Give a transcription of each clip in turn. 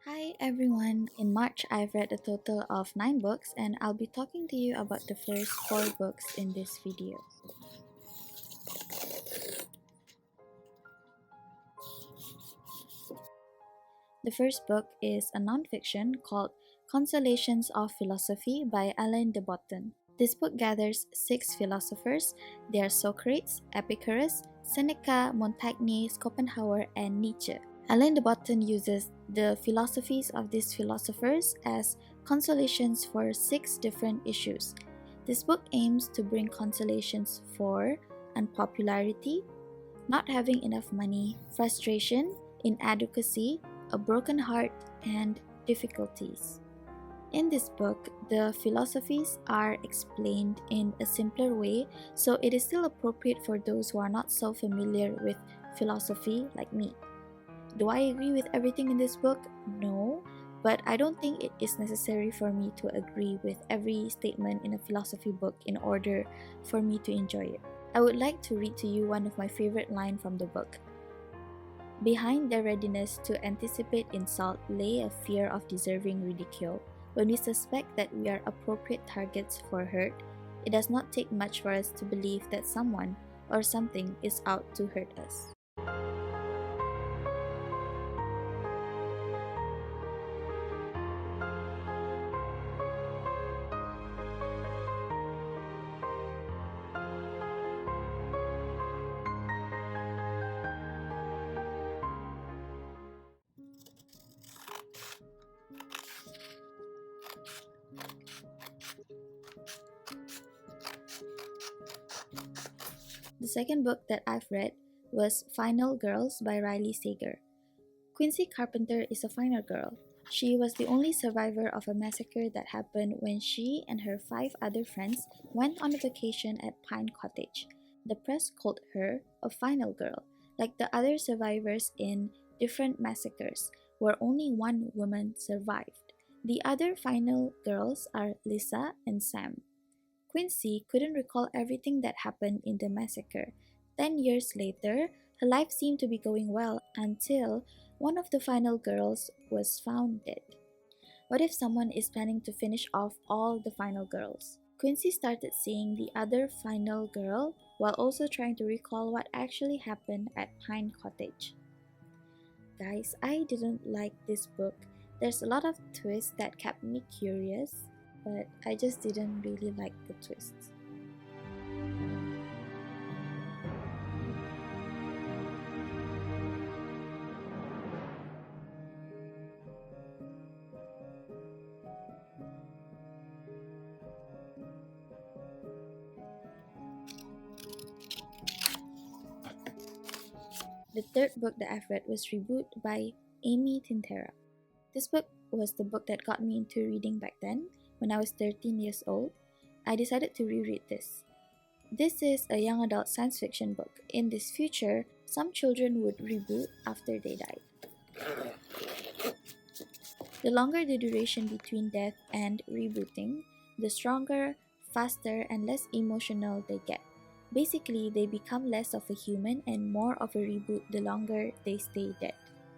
Hi everyone! In March, I've read a total of 9 books and I'll be talking to you about the first 4 books in this video. The first book is a non-fiction called Consolations of Philosophy by Alain de Botton. This book gathers 6 philosophers. They are Socrates, Epicurus, Seneca, Montaigne, Schopenhauer, and Nietzsche. Alain de Botton uses the philosophies of these philosophers as consolations for 6 different issues. This book aims to bring consolations for unpopularity, not having enough money, frustration, inadequacy, a broken heart, and difficulties. In this book, the philosophies are explained in a simpler way, so it is still appropriate for those who are not so familiar with philosophy like me. Do I agree with everything in this book? No, but I don't think it is necessary for me to agree with every statement in a philosophy book in order for me to enjoy it. I would like to read to you one of my favorite lines from the book. Behind their readiness to anticipate insult lay a fear of deserving ridicule. When we suspect that we are appropriate targets for hurt, it does not take much for us to believe that someone or something is out to hurt us. The second book that I've read was Final Girls by Riley Sager. Quincy Carpenter is a final girl. She was the only survivor of a massacre that happened when she and her 5 other friends went on a vacation at Pine Cottage. The press called her a final girl, like the other survivors in different massacres, where only one woman survived. The other final girls are Lisa and Sam. Quincy couldn't recall everything that happened in the massacre. 10 years later, her life seemed to be going well until one of the final girls was found dead. What if someone is planning to finish off all the final girls? Quincy started seeing the other final girl while also trying to recall what actually happened at Pine Cottage. Guys, I didn't like this book. There's a lot of twists that kept me curious, but I just didn't really like the twists. The third book that I've read was Reboot by Amy Tintera. This book was the book that got me into reading back then, when I was 13 years old. I decided to reread this. This is a young adult science fiction book. In this future, some children would reboot after they died. The longer the duration between death and rebooting, the stronger, faster, and less emotional they get. Basically, they become less of a human and more of a reboot the longer they stay dead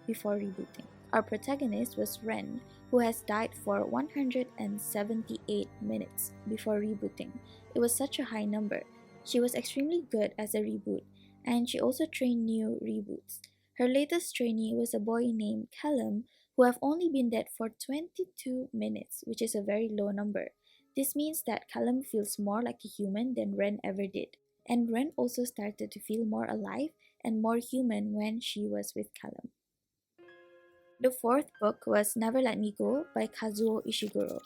before rebooting. Our protagonist was Ren, who has died for 178 minutes before rebooting. It was such a high number. She was extremely good as a reboot, and she also trained new reboots. Her latest trainee was a boy named Callum, who have only been dead for 22 minutes, which is a very low number. This means that Callum feels more like a human than Ren ever did. And Ren also started to feel more alive and more human when she was with Callum. The fourth book was Never Let Me Go by Kazuo Ishiguro.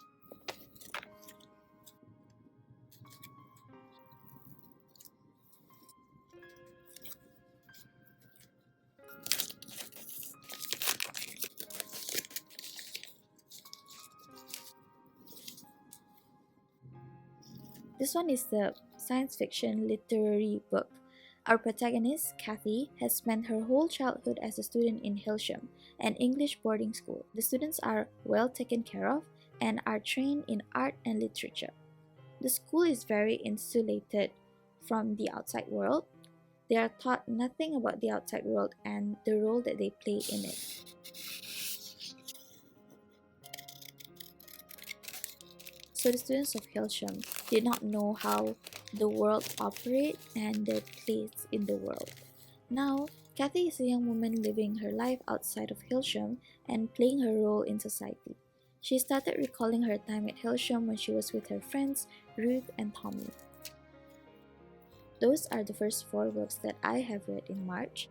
This one is the science fiction literary book. Our protagonist, Kathy, has spent her whole childhood as a student in Hilsham, an English boarding school. The students are well taken care of and are trained in art and literature. The school is very insulated from the outside world. They are taught nothing about the outside world and the role that they play in it. So the students of Hilsham did not know how the world operates and their place in the world. Now, Kathy is a young woman living her life outside of Hilsham and playing her role in society. She started recalling her time at Hilsham when she was with her friends Ruth and Tommy. Those are the first 4 books that I have read in March.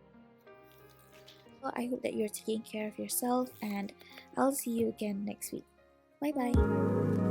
So I hope that you're taking care of yourself, and I'll see you again next week. Bye bye.